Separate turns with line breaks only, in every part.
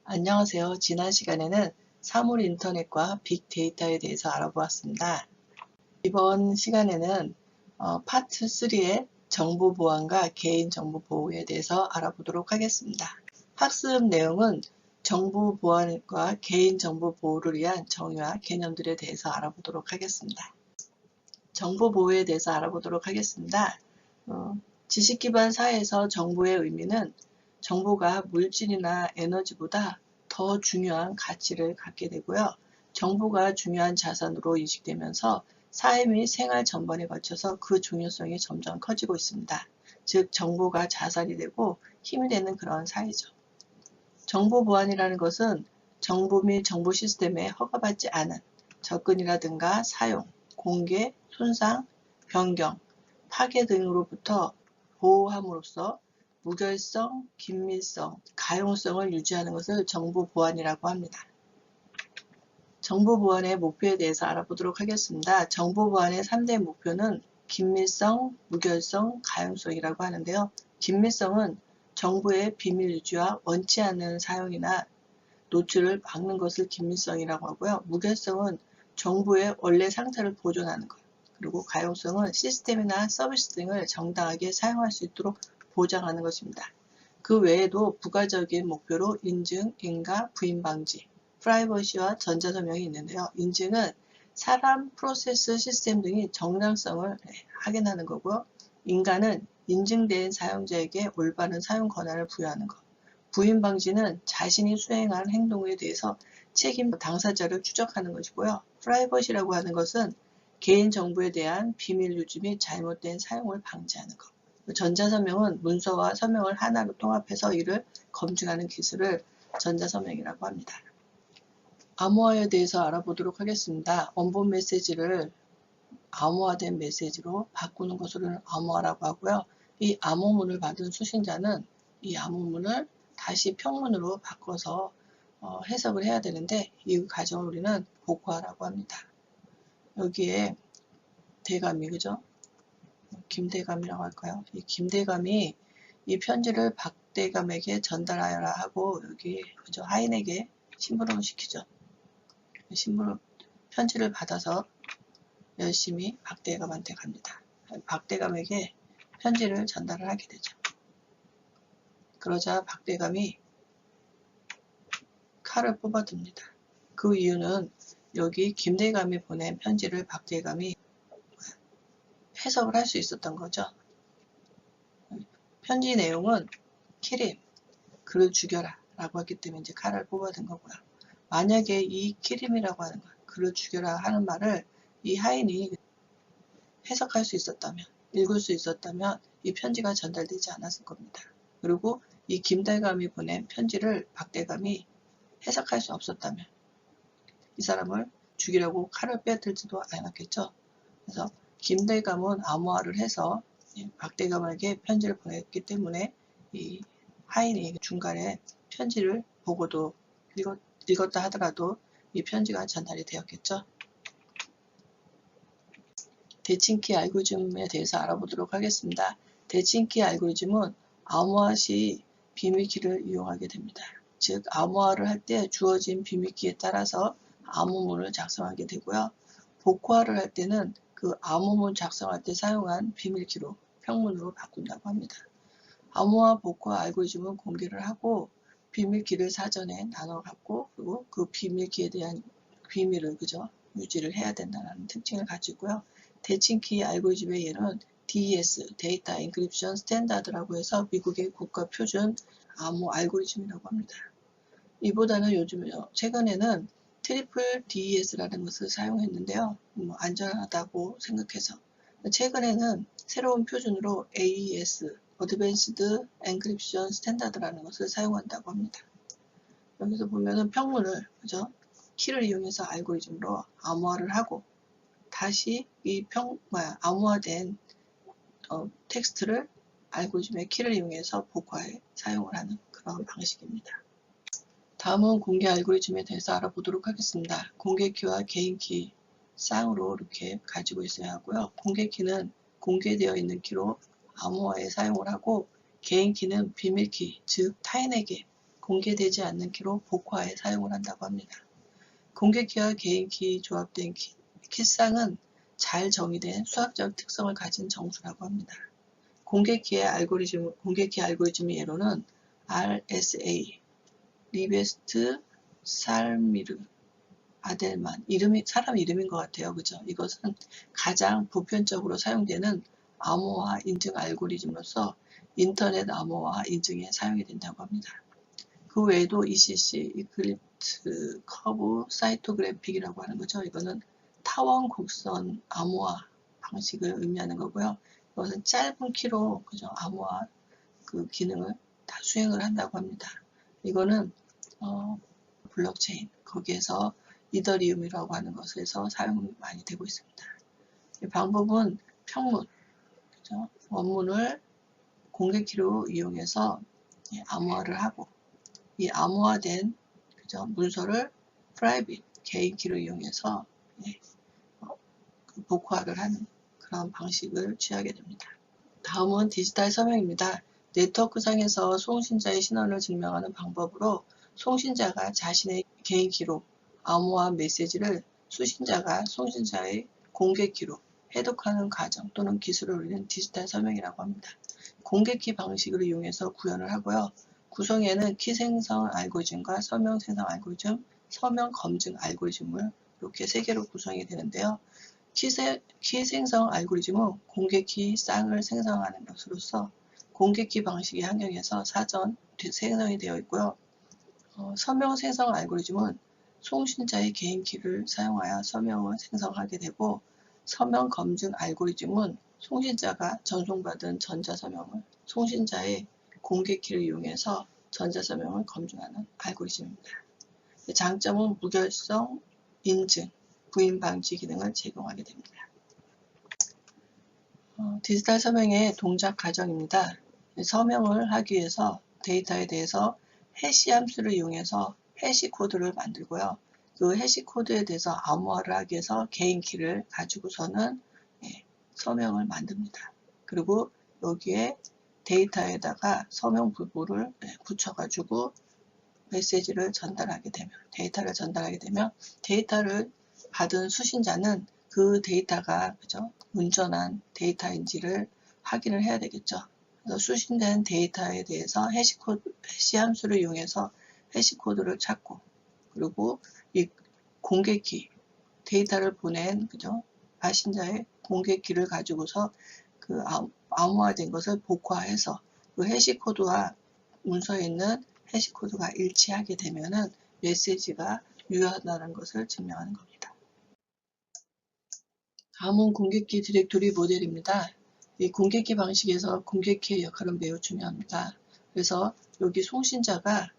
안녕하세요. 지난 시간에는 사물 인터넷과 빅데이터에 대해서 알아보았습니다. 이번 시간에는 파트 3의 정보 보안과 개인정보 보호에 대해서 알아보도록 하겠습니다. 학습 내용은 정보 보안과 개인정보 보호를 위한 정의와 개념들에 대해서 알아보도록 하겠습니다. 정보 보호에 대해서 알아보도록 하겠습니다. 지식 기반 사회에서 정보의 의미는 정보가 물질이나 에너지보다 더 중요한 가치를 갖게 되고요. 정보가 중요한 자산으로 인식되면서 사회 및 생활 전반에 걸쳐서 그 중요성이 점점 커지고 있습니다. 즉 정보가 자산이 되고 힘이 되는 그런 사회죠. 정보 보안이라는 것은 정보 및 정보 시스템에 허가받지 않은 접근이라든가 사용, 공개, 손상, 변경, 파괴 등으로부터 보호함으로써 무결성, 긴밀성, 가용성을 유지하는 것을 정보 보안이라고 합니다. 정보 보안의 목표에 대해서 알아보도록 하겠습니다. 정보 보안의 3대 목표는 긴밀성, 무결성, 가용성이라고 하는데요. 긴밀성은 정보의 비밀 유지와 원치 않는 사용이나 노출을 막는 것을 긴밀성이라고 하고요. 무결성은 정보의 원래 상태를 보존하는 것. 그리고 가용성은 시스템이나 서비스 등을 정당하게 사용할 수 있도록 보장하는 것입니다. 그 외에도 부가적인 목표로 인증, 인가, 부인 방지, 프라이버시와 전자서명이 있는데요. 인증은 사람, 프로세스, 시스템 등이 정당성을 확인하는 거고요. 인가는 인증된 사용자에게 올바른 사용 권한을 부여하는 것. 부인 방지는 자신이 수행한 행동에 대해서 책임 당사자를 추적하는 것이고요. 프라이버시라고 하는 것은 개인정보에 대한 비밀 유지 및 잘못된 사용을 방지하는 것. 전자서명은 문서와 서명을 하나로 통합해서 이를 검증하는 기술을 전자서명이라고 합니다. 암호화에 대해서 알아보도록 하겠습니다. 원본 메시지를 암호화된 메시지로 바꾸는 것을 암호화라고 하고요. 이 암호문을 받은 수신자는 이 암호문을 다시 평문으로 바꿔서 해석을 해야 되는데 이 과정을 우리는 복화라고 합니다. 여기에 대감이 그죠? 김대감이라고 할까요? 이 김대감이 이 편지를 박대감에게 전달하여라 하고 여기 그죠? 하인에게 심부름을 시키죠. 심부름 편지를 받아서 열심히 박대감한테 갑니다. 박대감에게 편지를 전달을 하게 되죠. 그러자 박대감이 칼을 뽑아듭니다. 그 이유는 여기 김대감이 보낸 편지를 박대감이 해석을 할 수 있었던 거죠. 편지 내용은 키림, 그를 죽여라 라고 했기 때문에 이제 칼을 뽑아든 거고요. 만약에 이 키림이라고 하는 것, 그를 죽여라 하는 말을 이 하인이 해석할 수 있었다면, 읽을 수 있었다면 이 편지가 전달되지 않았을 겁니다. 그리고 이 김대감이 보낸 편지를 박대감이 해석할 수 없었다면 이 사람을 죽이려고 칼을 빼들지도 않았겠죠. 그래서 김대감은 암호화를 해서 박대감에게 편지를 보냈기 때문에 이 하인이 중간에 편지를 보고도 읽었다 하더라도 이 편지가 전달이 되었겠죠. 대칭키 알고리즘에 대해서 알아보도록 하겠습니다. 대칭키 알고리즘은 암호화 시 비밀키를 이용하게 됩니다. 즉 암호화를 할 때 주어진 비밀키에 따라서 암호문을 작성하게 되고요. 복호화를 할 때는 그 암호문 작성할 때 사용한 비밀키로 평문으로 바꾼다고 합니다. 암호화 복호화 알고리즘은 공개를 하고 비밀키를 사전에 나눠 갖고 그리고 그 비밀키에 대한 비밀을 유지를 해야 된다는 특징을 가지고요. 대칭키 알고리즘의 예는 DES, 데이터 엔크립션 스탠다드라고 해서 미국의 국가 표준 암호 알고리즘이라고 합니다. 이보다는 요즘 최근에는 트리플 DES라는 것을 사용했는데요. 안전하다고 생각해서 최근에는 새로운 표준으로 AES, Advanced Encryption Standard라는 것을 사용한다고 합니다. 여기서 보면은 평문을 키를 이용해서 알고리즘으로 암호화를 하고 다시 이 암호화된 텍스트를 알고리즘의 키를 이용해서 복화에 사용을 하는 그런 방식입니다. 다음은 공개 알고리즘에 대해서 알아보도록 하겠습니다. 공개 키와 개인 키 쌍으로 이렇게 가지고 있어야 하고요. 공개 키는 공개되어 있는 키로 암호화에 사용을 하고 개인 키는 비밀 키, 즉 타인에게 공개되지 않는 키로 복화에 사용을 한다고 합니다. 공개키와 개인키 조합된 키쌍은 잘 정의된 수학적 특성을 가진 정수라고 합니다. 공개키 알고리즘의 예로는 RSA, 리베스트, 살미르, 아델만, 사람 이름인 것 같아요. 그죠? 이것은 가장 보편적으로 사용되는 암호화 인증 알고리즘으로서 인터넷 암호화 인증에 사용이 된다고 합니다. 그 외에도 ECC, 이클립스, 커브, 사이토그래픽이라고 하는 거죠. 이거는 타원 곡선 암호화 방식을 의미하는 거고요. 이것은 짧은 키로 그죠? 암호화 그 기능을 다 수행을 한다고 합니다. 이거는 블록체인 거기에서 이더리움이라고 하는 것에서 사용이 많이 되고 있습니다. 이 방법은 평문, 그죠? 원문을 공개키로 이용해서 암호화를 하고 이 암호화된 그죠? 문서를 프라이빗 개인키로 이용해서 복화를 하는 그런 방식을 취하게 됩니다. 다음은 디지털 서명입니다. 네트워크상에서 송신자의 신원을 증명하는 방법으로 송신자가 자신의 개인키로 암호화한 메시지를 수신자가 송신자의 공개키로 해독하는 과정 또는 기술을 우리는 디지털 서명이라고 합니다. 공개키 방식을 이용해서 구현을 하고요. 구성에는 키 생성 알고리즘과 서명 생성 알고리즘, 서명 검증 알고리즘을 이렇게 세 개로 구성이 되는데요. 키 생성 알고리즘은 공개키 쌍을 생성하는 것으로서 공개키 방식의 환경에서 사전 생성이 되어 있고요. 서명 생성 알고리즘은 송신자의 개인키를 사용하여 서명을 생성하게 되고 서명 검증 알고리즘은 송신자가 전송받은 전자서명을 송신자의 공개키를 이용해서 전자서명을 검증하는 알고리즘입니다. 장점은 무결성, 인증, 부인 방지 기능을 제공하게 됩니다. 디지털 서명의 동작 과정입니다. 서명을 하기 위해서 데이터에 대해서 해시 함수를 이용해서 해시 코드를 만들고요. 그 해시 코드에 대해서 암호화를 하기 위해서 개인키를 가지고서는 서명을 만듭니다. 그리고 여기에 데이터에다가 서명 부분을 붙여가지고 메시지를 전달하게 되면 데이터를 받은 수신자는 그 데이터가 그죠? 온전한 데이터인지를 확인을 해야 되겠죠. 그래서 수신된 데이터에 대해서 해시 함수를 이용해서 해시코드를 찾고 그리고 이 공개키 데이터를 보낸 그죠? 발신자의 공개키를 가지고서 그 암호화된 것을 복화해서 그 해시코드와 문서에 있는 해시코드가 일치하게 되면은 메시지가 유효하다는 것을 증명하는 겁니다. 다음은 공개키 디렉토리 모델입니다. 이 공개키 방식에서 공개키의 역할은 매우 중요합니다. 그래서 여기 송신자가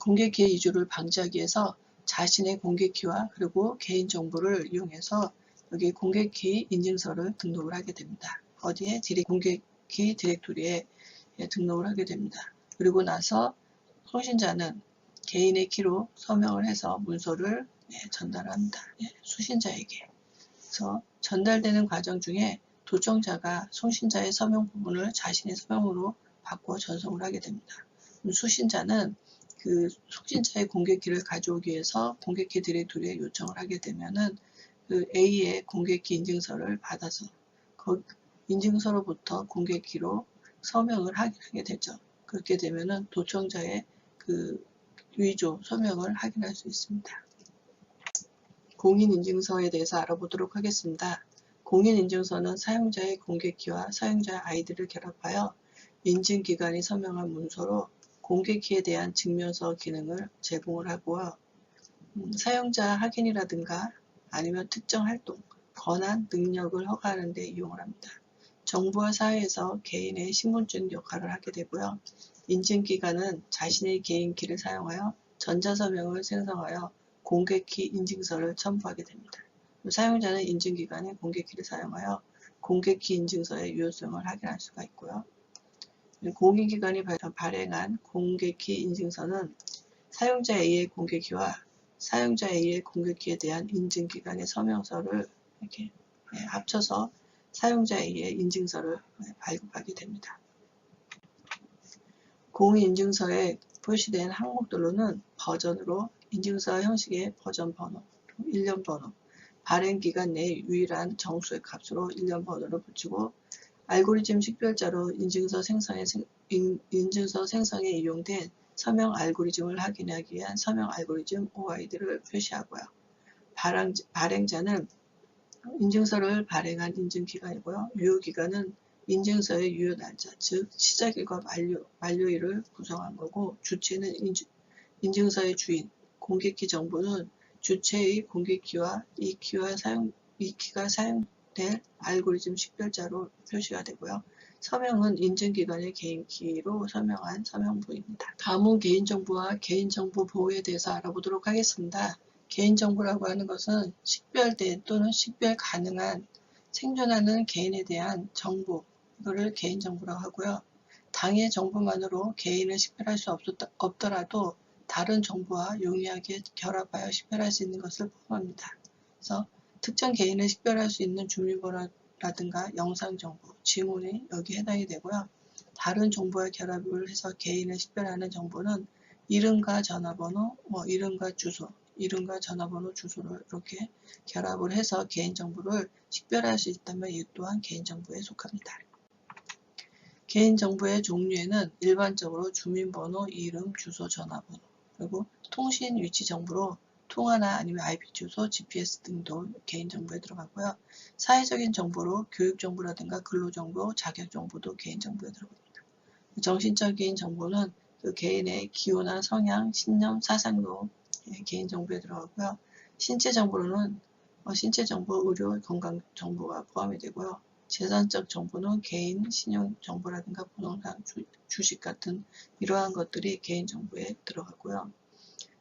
공개키의 이주를 방지하기 위해서 자신의 공개키와 그리고 개인정보를 이용해서 여기 공개키 인증서를 등록을 하게 됩니다. 어디에? 공개키 디렉토리에 등록을 하게 됩니다. 그리고 나서 송신자는 개인의 키로 서명을 해서 문서를 전달합니다. 수신자에게. 그래서 전달되는 과정 중에 도청자가 송신자의 서명 부분을 자신의 서명으로 바꿔 전송을 하게 됩니다. 수신자는 그 송신자의 공개키를 가져오기 위해서 공개키 디렉토리에 요청을 하게 되면은 그 A의 공개키 인증서를 받아서 그 인증서로부터 공개키로 서명을 하게 되죠. 그렇게 되면은 도청자의 그 위조 서명을 확인할 수 있습니다. 공인인증서에 대해서 알아보도록 하겠습니다. 공인인증서는 사용자의 공개키와 사용자의 아이디를 결합하여 인증기관이 서명한 문서로 공개키에 대한 증명서 기능을 제공을 하고요. 사용자 확인이라든가 아니면 특정 활동, 권한, 능력을 허가하는 데 이용을 합니다. 정부와 사회에서 개인의 신분증 역할을 하게 되고요. 인증기관은 자신의 개인키를 사용하여 전자서명을 생성하여 공개키 인증서를 첨부하게 됩니다. 사용자는 인증기관의 공개키를 사용하여 공개키 인증서의 유효성을 확인할 수가 있고요. 공인기관이 발행한 공개키 인증서는 사용자 A의 공개키와 사용자 A의 공개키에 대한 인증기관의 서명서를 이렇게 합쳐서 사용자 A의 인증서를 발급하게 됩니다. 공인인증서의 표시된 항목들로는 버전으로 인증서 형식의 버전 번호, 일련 번호, 발행 기간 내 유일한 정수의 값으로 일련 번호를 붙이고 알고리즘 식별자로 인증서 생성에 이용된 서명 알고리즘을 확인하기 위한 서명 알고리즘 OID를 표시하고요. 발행자는 인증서를 발행한 인증기간이고요. 유효기간은 인증서의 유효 날짜, 즉 시작일과 만료일을 구성한 거고, 주체는 인증서의 주인, 공개키 정보는 주체의 공개키와 이 키가 사용될 알고리즘 식별자로 표시가 되고요. 서명은 인증기관의 개인키로 서명한 서명부입니다. 다음은 개인정보와 개인정보 보호에 대해서 알아보도록 하겠습니다. 개인정보라고 하는 것은 식별된 또는 식별 가능한 생존하는 개인에 대한 정보, 이거를 개인정보라고 하고요. 당의 정보만으로 개인을 식별할 수 없더라도 다른 정보와 용이하게 결합하여 식별할 수 있는 것을 포함합니다. 그래서 특정 개인을 식별할 수 있는 주민번호라든가 영상정보, 지문이 여기에 해당이 되고요. 다른 정보와 결합을 해서 개인을 식별하는 정보는 이름과 전화번호, 이름과 주소, 이름과 전화번호, 주소를 이렇게 결합을 해서 개인정보를 식별할 수 있다면 이 또한 개인정보에 속합니다. 개인정보의 종류에는 일반적으로 주민번호, 이름, 주소, 전화번호, 그리고 통신 위치 정보로 통화나 아니면 IP 주소, GPS 등도 개인정보에 들어가고요. 사회적인 정보로 교육정보라든가 근로정보, 자격정보도 개인정보에 들어갑니다. 정신적인 정보는 그 개인의 기호나 성향, 신념, 사상도 개인정보에 들어가고요. 신체정보로는 신체정보, 의료, 건강정보가 포함이 되고요. 재산적 정보는 개인, 신용정보라든가 부동산, 주식 같은 이러한 것들이 개인정보에 들어가고요.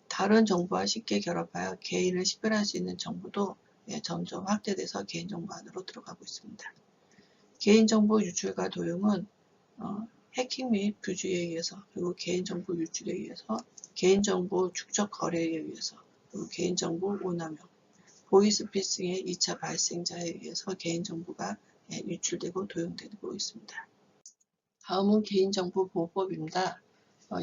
다른 정보와 쉽게 결합하여 개인을 식별할 수 있는 정보도 점점 확대돼서 개인정보 안으로 들어가고 있습니다. 개인정보 유출과 도용은 해킹 및 부주의에 의해서, 그리고 개인정보 유출에 의해서, 개인정보 축적 거래에 의해서, 그리고 개인정보 오남용, 보이스피싱의 2차 발생자에 의해서 개인정보가 유출되고 도용되고 있습니다. 다음은 개인정보보호법입니다.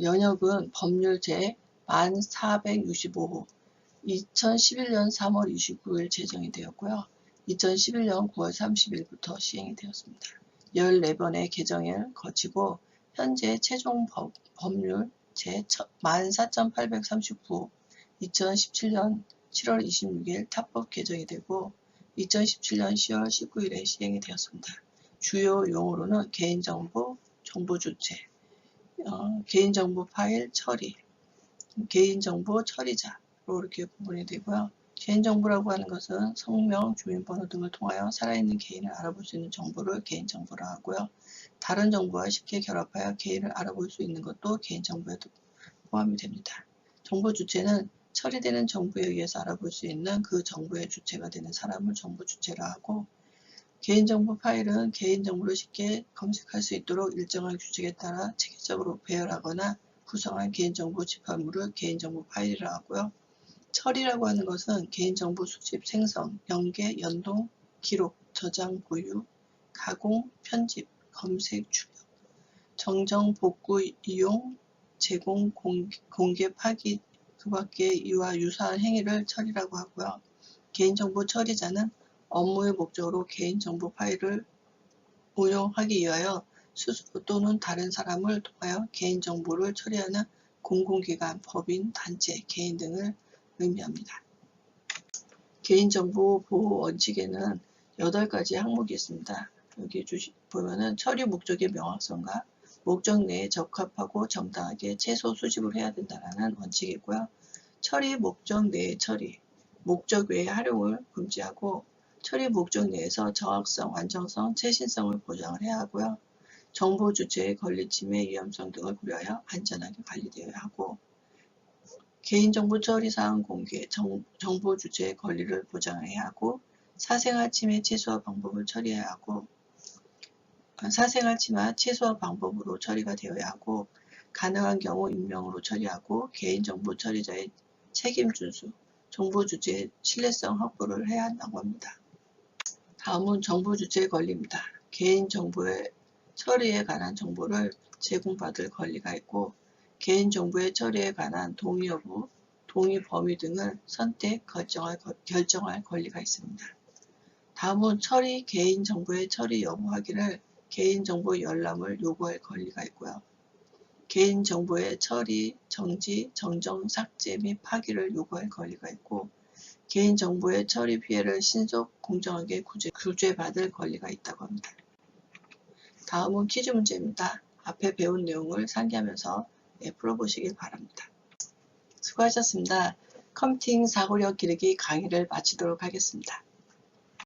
연역은 법률 제 1465호 2011년 3월 29일 제정이 되었고요. 2011년 9월 30일부터 시행이 되었습니다. 14번의 개정을 거치고 현재 최종 법률 제 14,839호 2017년 7월 26일 타법 개정이 되고 2017년 10월 19일에 시행이 되었습니다. 주요 용어로는 개인정보, 정보주체, 개인정보 파일 처리, 개인정보 처리자로 이렇게 구분이 되고요. 개인정보라고 하는 것은 성명, 주민번호 등을 통하여 살아있는 개인을 알아볼 수 있는 정보를 개인정보라 하고요. 다른 정보와 쉽게 결합하여 개인을 알아볼 수 있는 것도 개인정보에 포함이 됩니다. 정보주체는 처리되는 정보에 의해서 알아볼 수 있는 그 정보의 주체가 되는 사람을 정보주체라 하고, 개인정보 파일은 개인정보를 쉽게 검색할 수 있도록 일정한 규칙에 따라 체계적으로 배열하거나 구성한 개인정보 집합물을 개인정보 파일이라 하고요. 처리라고 하는 것은 개인정보 수집, 생성, 연계, 연동, 기록, 저장, 보유, 가공, 편집, 검색, 출력, 정정, 복구, 이용, 제공, 공개, 파기, 그 밖에 이와 유사한 행위를 처리라고 하고요. 개인정보 처리자는 업무의 목적으로 개인정보 파일을 운용하기 위하여 스스로 또는 다른 사람을 통하여 개인정보를 처리하는 공공기관, 법인, 단체, 개인 등을 의미합니다. 개인정보 보호 원칙에는 8가지 항목이 있습니다. 여기 보면은 처리 목적의 명확성과 목적 내에 적합하고 정당하게 최소 수집을 해야 된다는 원칙이고요. 처리 목적 내의 처리, 목적 외의 활용을 금지하고 처리 목적 내에서 정확성, 완전성, 최신성을 보장을 해야 하고요. 정보 주체의 권리 침해 위험성 등을 고려하여 안전하게 관리되어야 하고, 개인정보 처리 사항 공개, 정보 주체의 권리를 보장해야 하고, 사생활 침해 최소화 방법을 처리해야 하고, 사생활 침해 최소화 방법으로 처리가 되어야 하고, 가능한 경우 익명으로 처리하고, 개인정보 처리자의 책임 준수, 정보 주체의 신뢰성 확보를 해야 한다고 합니다. 다음은 정보 주체의 권리입니다. 개인정보의 처리에 관한 정보를 제공받을 권리가 있고, 개인정보의 처리에 관한 동의 여부, 동의 범위 등을 결정할 권리가 있습니다. 다음은 개인정보의 처리 여부 확인을 개인정보 열람을 요구할 권리가 있고요. 개인정보의 처리, 정지, 정정, 삭제 및 파기를 요구할 권리가 있고, 개인정보의 처리 피해를 신속, 공정하게 구제받을 권리가 있다고 합니다. 다음은 퀴즈 문제입니다. 앞에 배운 내용을 상기하면서 풀어보시길 바랍니다. 수고하셨습니다. 컴퓨팅 사고력 기르기 강의를 마치도록 하겠습니다.